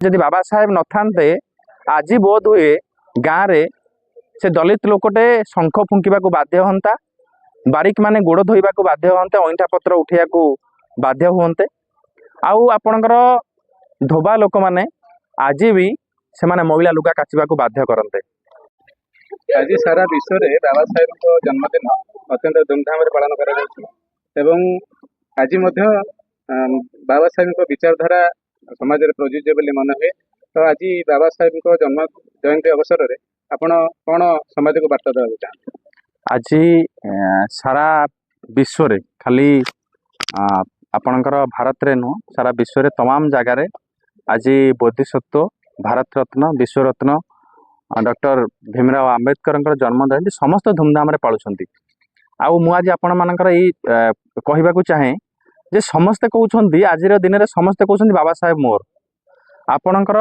जदि बाबा साहेब नथान्ते आज बोध हुए गाँव रे से दलित लोकटे शंख फुंकिबा को बाध्य हंता, बारिक माने गोड़ धोइबा को बाध्य हंते, अईंठा पत्र उठिया को बाध्य हुंते। आउ आपणकर धोबा लोक माने आज भी से माने महिला लुगा काचिबा को बाध्य करते। आज सारा विश्व रे बाबा साहेब को जन्मदिन अत्यंत धूमधाम रे पालन करा जाउछि एवं आज मध्य बाबा साहेब को विचारधारा समाज रे प्रयोज्य बोली मन हुए। तो आज बाबा साहेब को जन्म जयंती अवसर रे आपण कोन समाज को वार्ता देबा चाहते? आज सारा विश्व रे खाली आपणकर भारत रे नु सारा विश्व रे तमाम जगह रे आज बोधिसत्व भारत रत्न विश्व रत्न डॉक्टर भीमराव आंबेडकर जन्म जयंती समस्त धूमधाम रे पालुछंती। आउ मु आज आपण मानकर ई कहबा को चाहे जे समस्त कहउछंती आज रे दिन रे समस्त कहउछंती बाबा साहेब मोर। आपणकर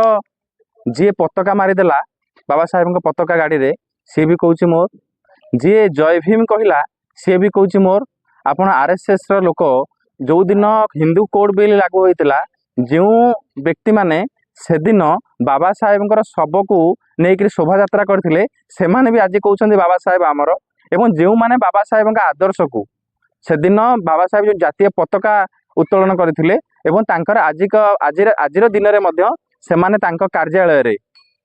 जे पताका मारी देला बाबा साहेब को पताका गाड़ी रे सी भी कहउछि मोर, जे जय भीम कहिला सी भी कहउछि मोर। आपण आरएसएस रो लोक जो दिन हिंदू कोड बिल लागू होइतिला जो व्यक्ति माने से दिन बाबा साहेब शव को लेकिन शोभा यात्रा करथिले से माने भी आज कहउछंती बाबा साहेब आमर। एवं जो माने बाबा साहेब आदर्श को से दिन बाबा साहेब जो जातीय पताका उत्तोलन करथिले एवं तांकर आजिर दिन रे मध्य से माने तांको कार्यालय रे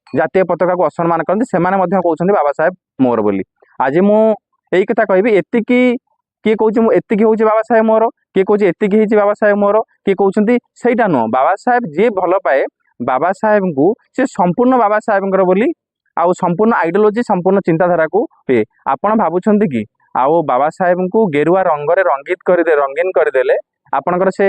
जातीय पताका को असम्मान करते से माने मध्य कहउछंती बाबा साहेब मोर बोली। आज मु एई कथा कहबी एतिकी किए कहउछि एतिकी होउछि बाबा साहेब मोर, किए कहउछि एतिकी हिछि बाबा साहेब मोर, किए कहउछंती सेटा नो बाबा साहेब जे भल पाए बाबा साहेब को से संपूर्ण बाबा साहेब बोली आउ संपूर्ण आइडियोलॉजी संपूर्ण चिंताधारा को पे आपण भाबुछंती कि आउ बाबा साहेब को गेरुआ रंग रे रंगीन करदेले आपणकर से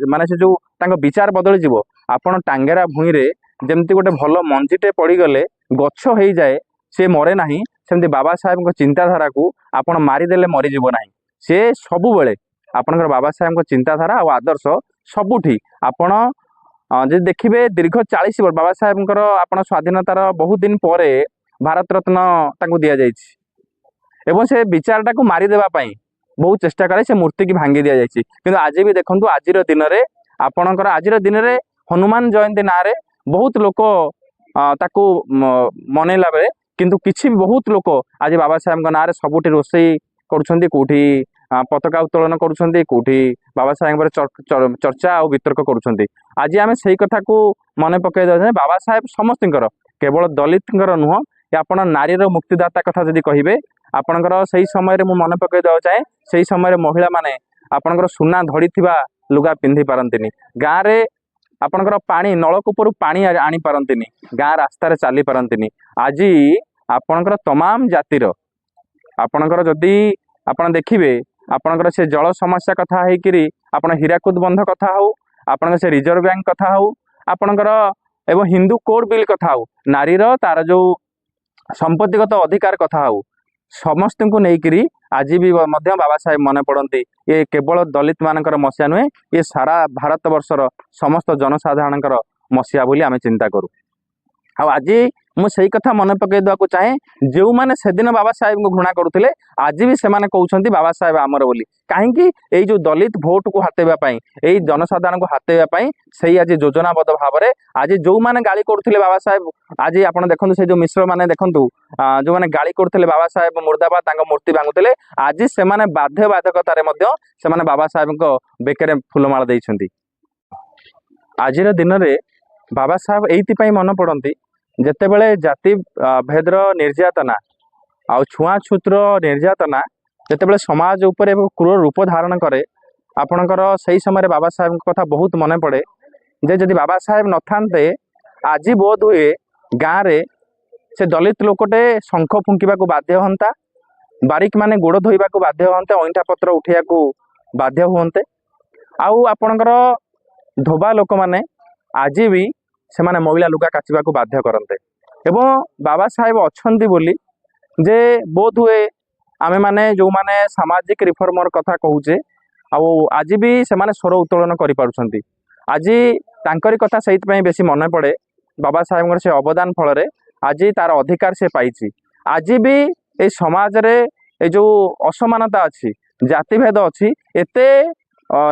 माने से जो तांको विचार बदल जीवो। आपण टांगेरा भूई रे जेमती गोटे भल मंजीटे पड़ी गले गछ हो जाए से मरे नाही, सेमती बाबा साहेब चिंताधारा को आपण मारिदेले मरीजीव नाही। से सबु बेले आपणकर बाबा साहेब चिंताधारा और आदर्श सबुठी आपण जे देखिए दीर्घ 40 वर्ष बाबा साहेब आप स्वाधीनतार बहुत दिन पर भारत रत्न दि जाइए एवं से विचारटा को मारिदेवा बहुत चेष्टा करे से मूर्ति की भांगी दि जाइए। किंतु आज भी देखंतु आज दिन में आपणकर आज दिन में हनुमान जयंती ना रे बहुत लोक ताकू मनैला बेले किंतु किछि बहुत लोक आज बाबा साहेब ना रे सबुठी रोषेई करुछंती, कोठी पताका उत्तोलन करुछंती, कोठी बाबा साहेब चर्चा और वितर्क करुछंती। आज आम से कथा को मन पकई दे बाबा साहेब समस्त केवल दलित नुह आप नारी मुक्तिदाता कथा जदि कहे आपणकर से समय रे मु मन पकई देवा चाहे से समय महिला माने आपणकर सुना धड़ी थिबा लुगा पिंधि पारंतिनी, गाँ रे आपणकर पानी नलकूपरू पानी आनी पारंतिनी, गाँ रास्ता रे चली पारंतिनी। आज आपणकर तमाम जातिर आपणकर जदि आपण देखिबे आपणकर से जल समस्या कथा हेकिरी आपण हीराकुद बंध कथा हो आपणकर से रिजर्व बैंक कथा हो आपणकर एवं हिंदू कोड बिल कथा हो नारीर तार जो संपत्तिगत अधिकार कथा हो समस्त को लेकिरी आज भी मध्य बाबा साहेब मन पड़ती। ये केवल दलित मानकर मसीहा नुहे, ये सारा भारत वर्षर समस्त जनसाधारण मसीहा बोली आम चिंता करूँ। आज मुझे कथा मन पकई देवा चाहे जो मैंने से दिन बाबा साहेब को घृणा करुले आज भी से कहते बाबा साहेब आमर बोली कहीं यही जो दलित भोट को हाथेवाई यही जनसाधारण को हाथेवाई से आज योजनाबद्ध भाव में आज जो मैंने गाली करुले बाबा साहेब आज आप देखो से जो मिश्र मैंने देखूँ जो मैंने गाली करुले बाबा साहेब मुर्दाबाद मूर्ति भांगुले आज से बाध्य बाधकतार बाबा साहेब बेकरे फुलमाला देइछंती। आज दिन में बाबा साहेब यही मन पड़ती जेतेबेले जाति भेदर निर्यातना आ छुआछूतर निर्यातना जेतेबेले समाज उपरे क्रूर रूप धारण करे आपणकर सही समय बाबा साहेब कथा बहुत मन पड़े जे जदि बाबा साहेब नथान्ते आज बोध हुए गाँव रे से दलित लोकटे शंख फुंकिबा को बाध्य हंता, बारिक माने गोड़ धोइबा को बाध्य हंते, अईंठा पत्र उठिया को बाध्य हुंते। आउ आपणकर धोबा लोक माने आज भी से माने महिला लुगा काचिबा को बाध्य करते। एवं बाबा साहेब अच्छी बोली जे बोध हुए आमे माने जो माने सामाजिक रिफॉर्मर कथा कहूचे आज भी से माने स्वर उत्तोलन करि पारुछंती। आज तांकरी कथा सहित बेसी मन पड़े बाबा साहेब से अवदान फल रे आज तार अधिकार से पाइछि। आज भी ए समाज रे ए जो असमानता अच्छी जातिभेद अच्छी एते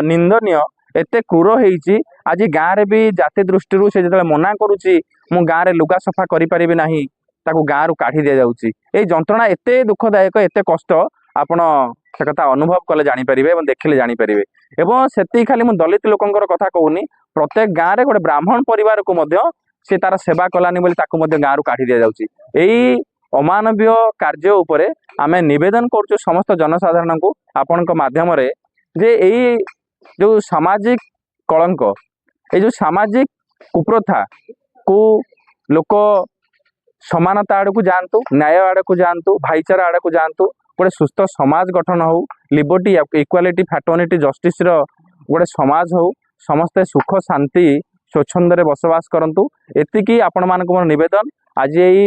निंदनीय ଏତେ କ୍ରୂର ହେଇଛି ଆଜି ଗାଁରେ ବି ଜାତି ଦୃଷ୍ଟିରୁ ସେ ଯେତେବେଳେ ମନା କରୁଛି ମୁଁ ଗାଁରେ ଲୁଗା ସଫା କରିପାରିବି ନାହିଁ ତାକୁ ଗାଁରୁ କାଢି ଦିଆଯାଉଛି। ଏଇ ଯନ୍ତ୍ରଣା ଏତେ ଦୁଃଖଦାୟକ ଏତେ କଷ୍ଟ ଆପଣ ସେ କଥା ଅନୁଭବ କଲେ ଜାଣିପାରିବେ ଏବଂ ଦେଖିଲେ ଜାଣିପାରିବେ। ଏବଂ ସେତିକି ଖାଲି ମୁଁ ଦଳିତ ଲୋକଙ୍କର କଥା କହୁନି, ପ୍ରତ୍ୟେକ ଗାଁରେ ଗୋଟେ ବ୍ରାହ୍ମଣ ପରିବାରକୁ ମଧ୍ୟ ସେ ତାର ସେବା କଲାନି ବୋଲି ତାକୁ ମଧ୍ୟ ଗାଁରୁ କାଢି ଦିଆଯାଉଛି। ଏଇ ଅମାନବୀୟ କାର୍ଯ୍ୟ ଉପରେ ଆମେ ନିବେଦନ କରୁଛୁ ସମସ୍ତ ଜନସାଧାରଣଙ୍କୁ ଆପଣଙ୍କ ମାଧ୍ୟମରେ ଯେ ଏଇ ଯୋଉ ସାମାଜିକ କଳଙ୍କ ଏଇ ଯୋଉ ସାମାଜିକ କୁପ୍ରଥା କୁ ଲୋକ ସମାନତା ଆଡକୁ ଯାଆନ୍ତୁ, ନ୍ୟାୟ ଆଡକୁ ଯାଆନ୍ତୁ, ଭାଇଚାରା ଆଡକୁ ଯାଆନ୍ତୁ, ଗୋଟେ ସୁସ୍ଥ ସମାଜ ଗଠନ ହଉ, ଲିବର୍ଟି ଇକ୍ୱାଲିଟି ଫ୍ରାଟର୍ନିଟି ଜଷ୍ଟିସର ଗୋଟେ ସମାଜ ହଉ, ସମସ୍ତେ ସୁଖ ଶାନ୍ତି ସ୍ୱଚ୍ଛନ୍ଦରେ ବସବାସ କରନ୍ତୁ। ଏତିକି ଆପଣମାନଙ୍କୁ ମୋର ନିବେଦନ। ଆଜି ଏଇ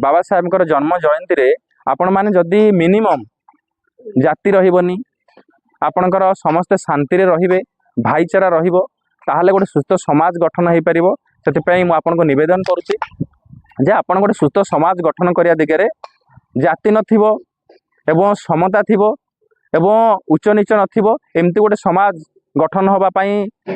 ବାବା ସାହେବଙ୍କର ଜନ୍ମ ଜୟନ୍ତୀରେ ଆପଣମାନେ ଯଦି ମିନିମମ୍ ଜାତି ରହିବନି, ଆପଣଙ୍କର ସମସ୍ତେ ଶାନ୍ତିରେ ରହିବେ, ଭାଇଚାରା ରହିବ, ତାହେଲେ ଗୋଟେ ସୁସ୍ଥ ସମାଜ ଗଠନ ହେଇପାରିବ। ସେଥିପାଇଁ ମୁଁ ଆପଣଙ୍କୁ ନିବେଦନ କରୁଛି ଯେ ଆପଣ ଗୋଟେ ସୁସ୍ଥ ସମାଜ ଗଠନ କରିବା ଦିଗରେ ଜାତି ନଥିବ ଏବଂ ସମତା ଥିବ ଏବଂ ଉଚ୍ଚ ନିଚ ନଥିବ, ଏମିତି ଗୋଟେ ସମାଜ ଗଠନ ହେବା ପାଇଁ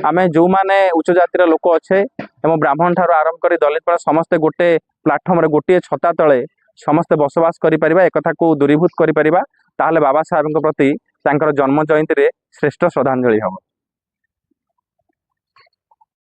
ଆମେ ଯେଉଁମାନେ ଉଚ୍ଚ ଜାତିର ଲୋକ ଅଛେ ଏବଂ ବ୍ରାହ୍ମଣ ଠାରୁ ଆରମ୍ଭ କରି ଦଳିତ ପରା ସମସ୍ତେ ଗୋଟେ ପ୍ଲାଟଫର୍ମରେ ଗୋଟିଏ ଛତା ତଳେ ସମସ୍ତେ ବସବାସ କରିପାରିବା, ଏକଥାକୁ ଦୂରୀଭୂତ କରିପାରିବା, ତାହେଲେ ବାବା ସାହେବଙ୍କ ପ୍ରତି ତାଙ୍କର ଜନ୍ମ ଜୟନ୍ତୀରେ ଶ୍ରେଷ୍ଠ ଶ୍ରଦ୍ଧାଞ୍ଜଳି ହେବ।